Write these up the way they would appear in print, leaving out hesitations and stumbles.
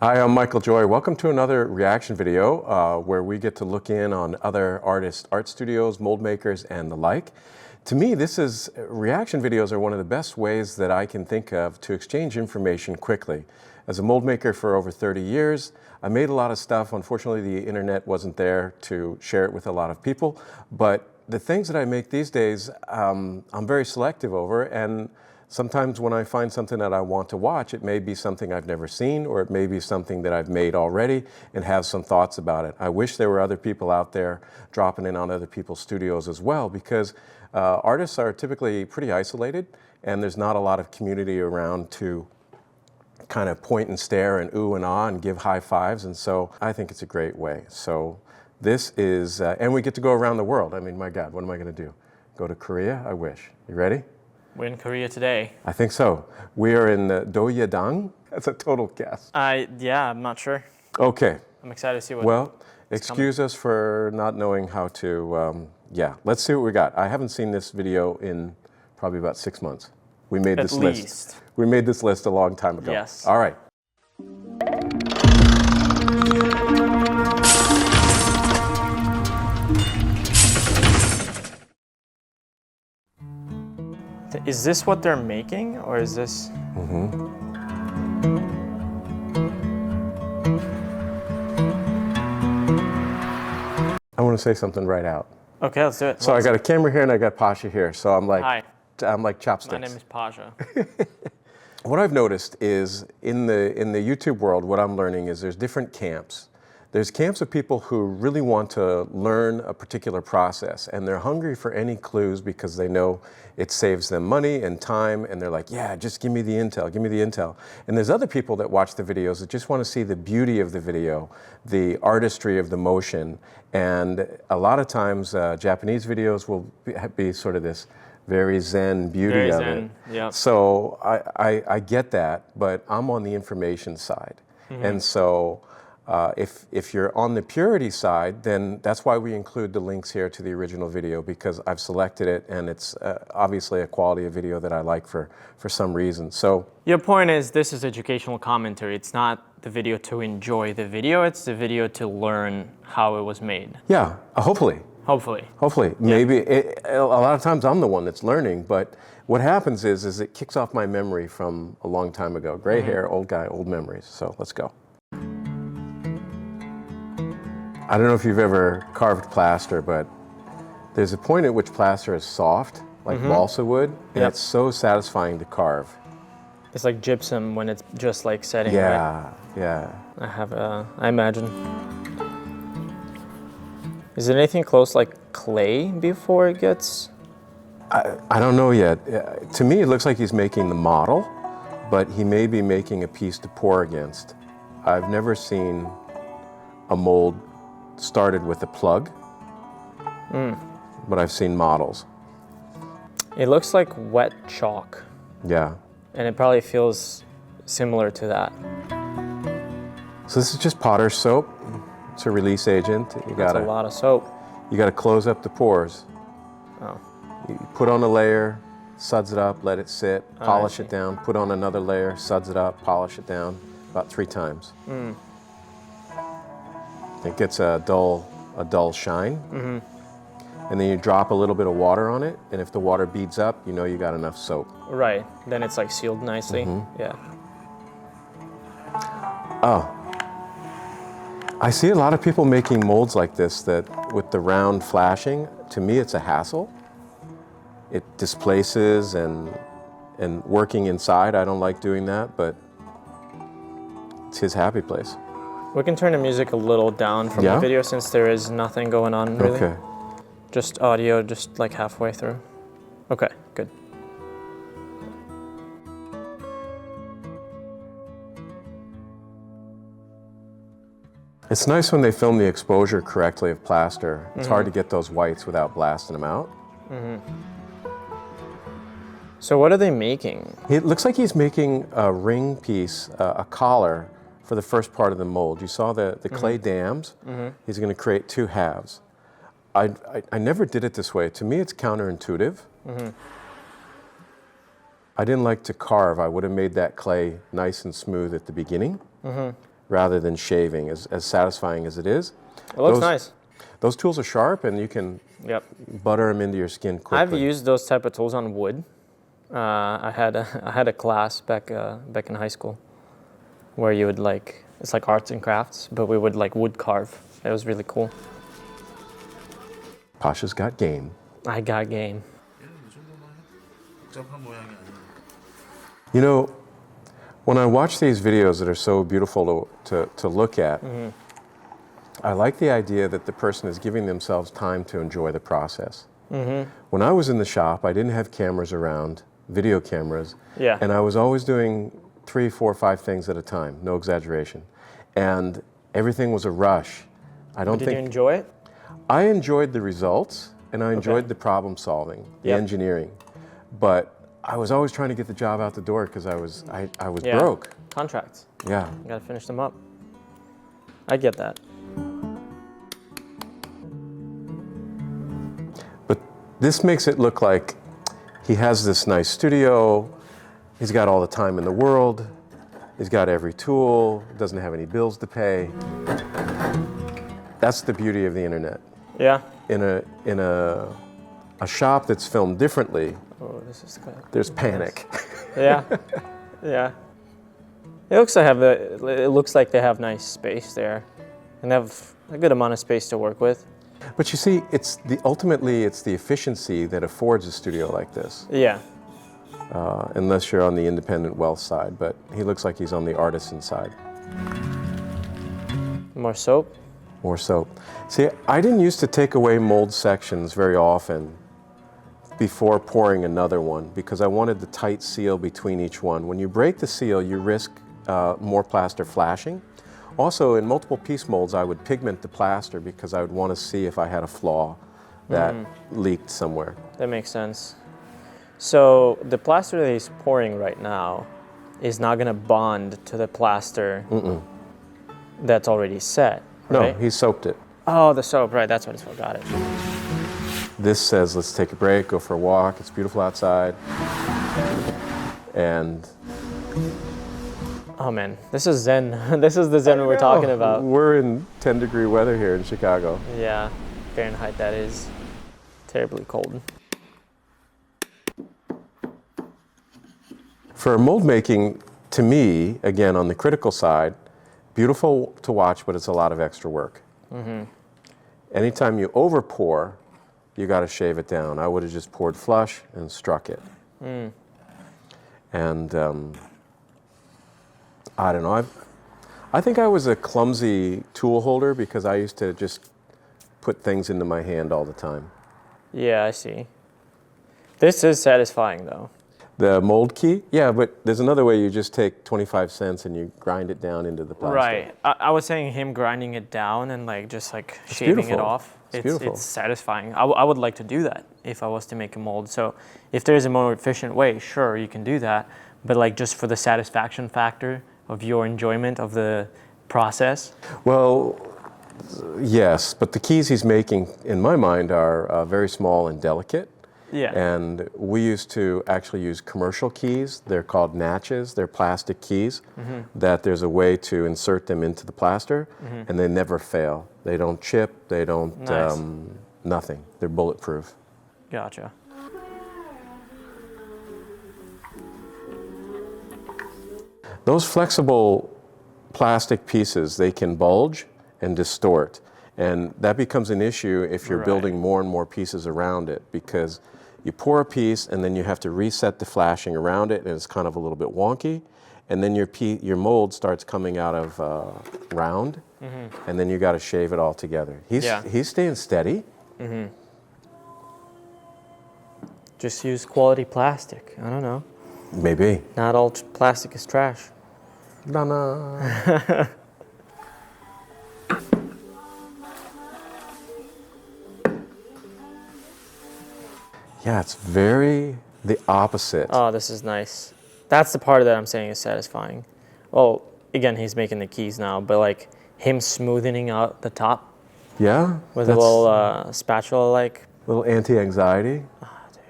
Hi, I'm Michael Joy. Welcome to another reaction video where we get to look in on other artists, art studios, mold makers, and the like. To me, reaction videos are one of the best ways that I can think of to exchange information quickly. As a mold maker for over 30 years, I made a lot of stuff. Unfortunately, the internet wasn't there to share it with a lot of people. But the things that I make these days, I'm very selective over. And sometimes when I find something that I want to watch, it may be something I've never seen, or it may be something that I've made already and have some thoughts about it. I wish there were other people out there dropping in on other people's studios as well, because artists are typically pretty isolated and there's not a lot of community around to kind of point and stare and ooh and ah and give high fives. And so I think it's a great way. So this is, and we get to go around the world. I mean, my God, what am I going to do? Go to Korea? I wish. You ready? We're in Korea today. I think so. We are in Doyedang. That's a total guess. Yeah, I'm not sure. Okay. I'm excited to see what. Well, excuse us for not knowing how to. Yeah, let's see what we got. I haven't seen this video in probably about 6 months. We made this list. We made this list a long time ago. Yes. All right. Is this what they're making, or is this? I want to say something right out. Okay, let's do it. So I got a camera here and I got Pasha here. So I'm like, Hi. I'm like chopsticks. My name is Pasha. What I've noticed is in the YouTube world, what I'm learning is there's different camps. There's camps of people who really want to learn a particular process, and they're hungry for any clues because they know it saves them money and time, and they're like, yeah, just give me the intel, give me the intel. And there's other people that watch the videos that just want to see the beauty of the video, the artistry of the motion, and a lot of times Japanese videos will be sort of this very zen beauty of it. Yeah. So I get that, but I'm on the information side. And so if you're on the purity side, then that's why we include the links here to the original video, because I've selected it and it's obviously a quality of video that I like for some reason. So Your point is this is educational commentary. It's not the video to enjoy the video. It's the video to learn how it was made. yeah, hopefully. Hopefully. Hopefully. Maybe a lot of times I'm the one that's learning, but what happens is it kicks off my memory from a long time ago. Gray hair, old guy, old memories. So let's go. I don't know if you've ever carved plaster, but there's a point at which plaster is soft, like balsa wood, and it's so satisfying to carve. It's like gypsum when it's just like setting. Yeah, right? yeah. I imagine. Is there anything close like clay before it gets? I don't know yet. To me, it looks like he's making the model, but he may be making a piece to pour against. I've never seen a mold started with a plug, but I've seen models. It looks like wet chalk. Yeah. And it probably feels similar to that. So this is just potter's soap. It's a release agent. That's a lot of soap. You got to close up the pores. Oh. You put on a layer, suds it up, let it sit, polish it down, put on another layer, suds it up, polish it down, about 3 times. It gets a dull shine. And then you drop a little bit of water on it, and if the water beads up, you know you got enough soap. Right, then it's like sealed nicely. Yeah. Oh. I see a lot of people making molds like this that with the round flashing. To me, it's a hassle. It displaces and working inside, I don't like doing that, but it's his happy place. We can turn the music a little down from the video since there is nothing going on really. Okay. Just audio, just like halfway through. Okay, good. It's nice when they film the exposure correctly of plaster. It's hard to get those whites without blasting them out. So what are they making? It looks like he's making a ring piece, a collar for the first part of the mold. You saw the clay dams? He's going to create 2 halves. I never did it this way. To me, it's counterintuitive. I didn't like to carve. I would have made that clay nice and smooth at the beginning. rather than shaving, as satisfying as it is. It looks nice. Those tools are sharp, and you can butter them into your skin quickly. I've used those type of tools on wood. I had a class back in high school where you would like, it's like arts and crafts, but we would like wood carve. It was really cool. Pasha's got game. I got game. You know, when I watch these videos that are so beautiful to look at, I like the idea that the person is giving themselves time to enjoy the process. When I was in the shop, I didn't have cameras around, video cameras, and I was always doing 3, 4, 5 things at a time, no exaggeration. And everything was a rush. Did you enjoy it? I enjoyed the results, and I enjoyed the problem solving, the engineering, but I was always trying to get the job out the door because I was broke. Contracts. Yeah. You gotta finish them up. I get that. But this makes it look like he has this nice studio, he's got all the time in the world, he's got every tool, doesn't have any bills to pay. That's the beauty of the internet. Yeah. In a shop that's filmed differently, there's panic. Yeah. It looks like they have nice space there, and they have a good amount of space to work with. But you see, ultimately it's the efficiency that affords a studio like this. Yeah. Unless you're on the independent wealth side, but he looks like he's on the artisan side. More soap? More soap. See, I didn't used to take away mold sections very often before pouring another one because I wanted the tight seal between each one. When you break the seal, you risk more plaster flashing. Also, in multiple piece molds, I would pigment the plaster because I would want to see if I had a flaw that leaked somewhere. That makes sense. So the plaster that he's pouring right now is not going to bond to the plaster that's already set, right? No, he soaked it. Oh, the soap, right, that's what it's for, got it. This says, let's take a break, go for a walk, it's beautiful outside. And... oh man, this is Zen. This is the Zen we're talking about. We're in 10-degree weather here in Chicago. Yeah, Fahrenheit that is. Terribly cold. For mold making, to me, again, on the critical side, beautiful to watch, but it's a lot of extra work. Anytime you over pour, you got to shave it down. I would have just poured flush and struck it. And I don't know. I think I was a clumsy tool holder because I used to just put things into my hand all the time. Yeah, I see. This is satisfying though. The mold key? Yeah, but there's another way. You just take 25 cents and you grind it down into the plastic. Right. I was saying him grinding it down and like just like shaving it off. It's satisfying. I would like to do that if I was to make a mold. So if there's a more efficient way, sure, you can do that. But like just for the satisfaction factor of your enjoyment of the process? Well, yes, but the keys he's making, in my mind, are very small and delicate. Yeah. And we used to actually use commercial keys. They're called natches. They're plastic keys that there's a way to insert them into the plaster, and they never fail. They don't chip. They don't, nothing. They're bulletproof. Gotcha. Those flexible plastic pieces, they can bulge and distort. And that becomes an issue if you're building more and more pieces around it, because you pour a piece and then you have to reset the flashing around it, and it's kind of a little bit wonky. And then your mold starts coming out of round, and then you got to shave it all together. He's staying steady. Just use quality plastic. I don't know. Maybe. Not all plastic is trash. No. Yeah, it's very the opposite. Oh, this is nice. That's the part that I'm saying is satisfying. Well, again, he's making the keys now, but like him smoothing out the top. Yeah? With a little spatula like. Little anti-anxiety? Oh, dude.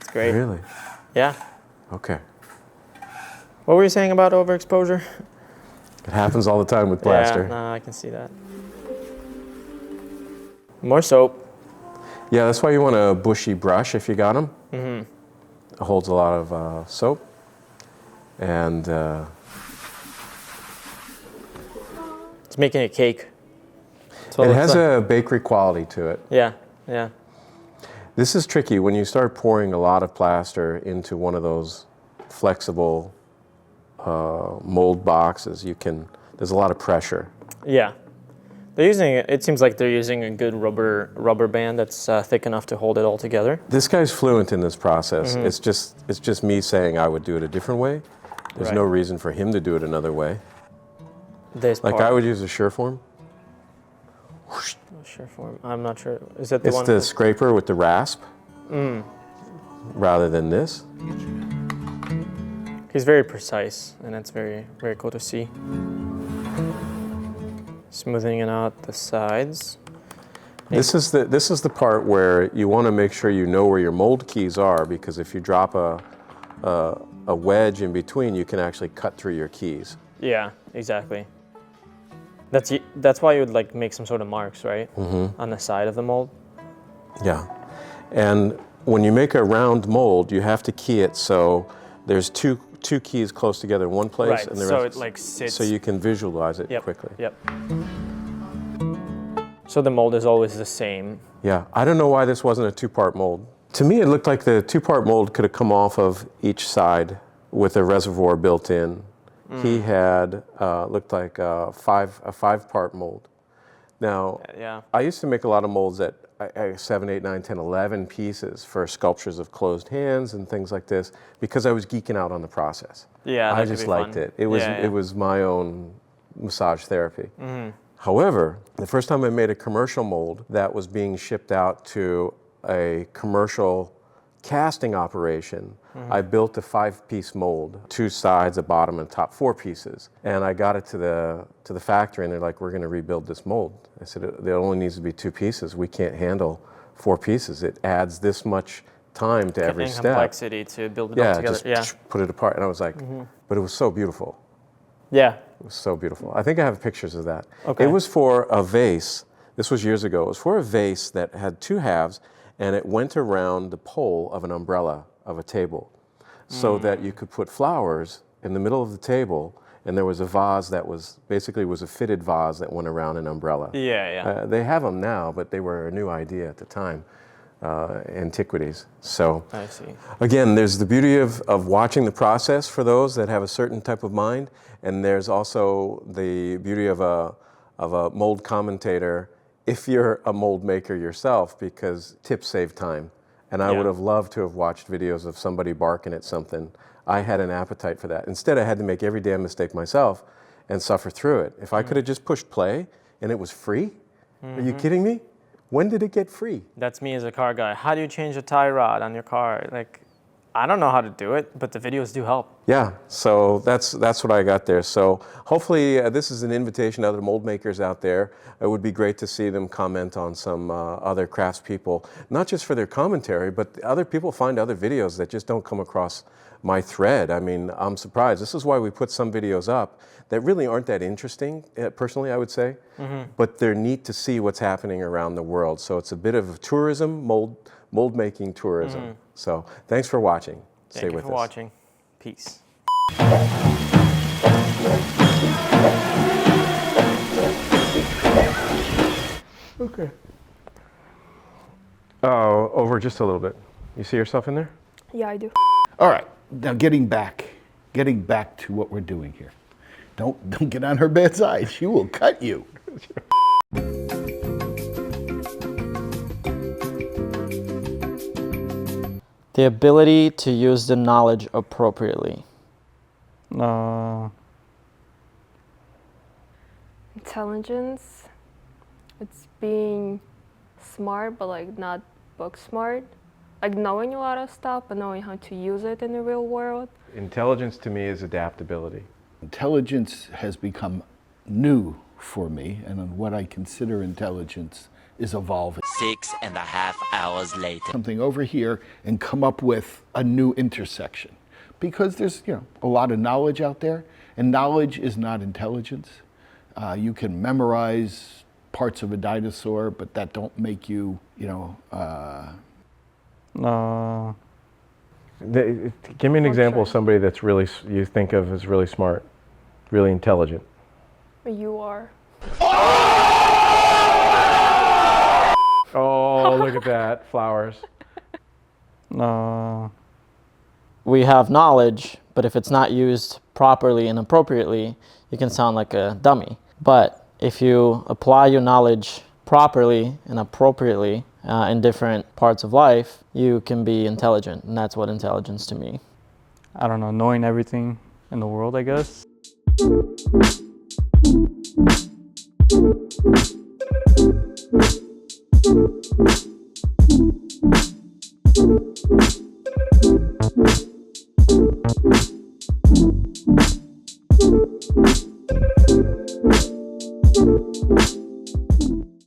It's great. Really? Yeah. Okay. What were you saying about overexposure? It happens all the time with plaster. Yeah, no, I can see that. More soap. Yeah, that's why you want a bushy brush if you got them. It holds a lot of soap. And it's making a cake. It has a bakery quality to it. Yeah, yeah. This is tricky. When you start pouring a lot of plaster into one of those flexible mold boxes, there's a lot of pressure. Yeah. They're using, it seems like they're using a good rubber band that's thick enough to hold it all together. This guy's fluent in this process. It's just me saying I would do it a different way. There's no reason for him to do it another way. I would use a Sureform. Sureform. I'm not sure. Is that the one? It's the scraper with the rasp rather than this. He's very precise, and it's very, very cool to see. Smoothing it out the sides. This is the part where you want to make sure you know where your mold keys are, because if you drop a wedge in between, you can actually cut through your keys. Yeah, exactly. That's why you would like make some sort of marks, right? On the side of the mold. Yeah. And when you make a round mold, you have to key it so there's two keys close together in one place, right. And the so rest, it like sits. so you can visualize it quickly. Yep. So the mold is always the same. Yeah, I don't know why this wasn't a two-part mold. To me, it looked like the two-part mold could have come off of each side with a reservoir built in. He had looked like a five-part mold. Now, I used to make a lot of molds at 7, 8, 9, 10, 11 pieces for sculptures of closed hands and things like this, because I was geeking out on the process. Yeah, I just liked it. It was my own massage therapy. However, the first time I made a commercial mold that was being shipped out to a commercial casting operation, I built a 5-piece mold, 2 sides, a bottom, and top 4 pieces. And I got it to the factory, and they're like, "We're going to rebuild this mold." I said, "There only needs to be 2 pieces. We can't handle 4 pieces. It adds this much time to every step." Complexity to build it all together. Just put it apart. And I was like, but it was so beautiful. Yeah. It was so beautiful. I think I have pictures of that. Okay. It was for a vase. This was years ago. It was for a vase that had 2 halves, and it went around the pole of an umbrella of a table, so that you could put flowers in the middle of the table, and there was a vase that was a fitted vase that went around an umbrella. Yeah. They have them now, but they were a new idea at the time, antiquities. So I see. Again, there's the beauty of watching the process for those that have a certain type of mind, and there's also the beauty of a mold commentator if you're a mold maker yourself, because tips save time. And I would have loved to have watched videos of somebody barking at something. I had an appetite for that. Instead, I had to make every damn mistake myself and suffer through it. If I could have just pushed play and it was free, are you kidding me? When did it get free? That's me as a car guy. How do you change a tie rod on your car? Like, I don't know how to do it, but the videos do help. Yeah, so that's what I got there. So hopefully this is an invitation to other mold makers out there. It would be great to see them comment on some other craftspeople, not just for their commentary, but other people find other videos that just don't come across my thread. I mean, I'm surprised. This is why we put some videos up that really aren't that interesting, personally, I would say, but they're neat to see what's happening around the world. So it's a bit of tourism, mold making tourism. So thanks for watching. Stay with us. Thank you for watching. Peace. Okay. Oh, over just a little bit. You see yourself in there? Yeah, I do. All right. Now getting back to what we're doing here. Don't get on her bad side. She will cut you. The ability to use the knowledge appropriately. Intelligence. It's being smart, but like not book smart. Like knowing a lot of stuff, but knowing how to use it in the real world. Intelligence to me is adaptability. Intelligence has become new for me, and what I consider intelligence is evolving. 6.5 hours later. Something over here and come up with a new intersection. Because there's, a lot of knowledge out there, And knowledge is not intelligence. You can memorize parts of a dinosaur, but that don't make you, you know. Give me an example of somebody that's really, you think of as really smart, really intelligent. You are. Oh, look at that, flowers. We have knowledge, but if it's not used properly and appropriately, you can sound like a dummy. But if you apply your knowledge properly and appropriately in different parts of life, you can be intelligent, and that's what intelligence to me. I don't know, knowing everything in the world, I guess.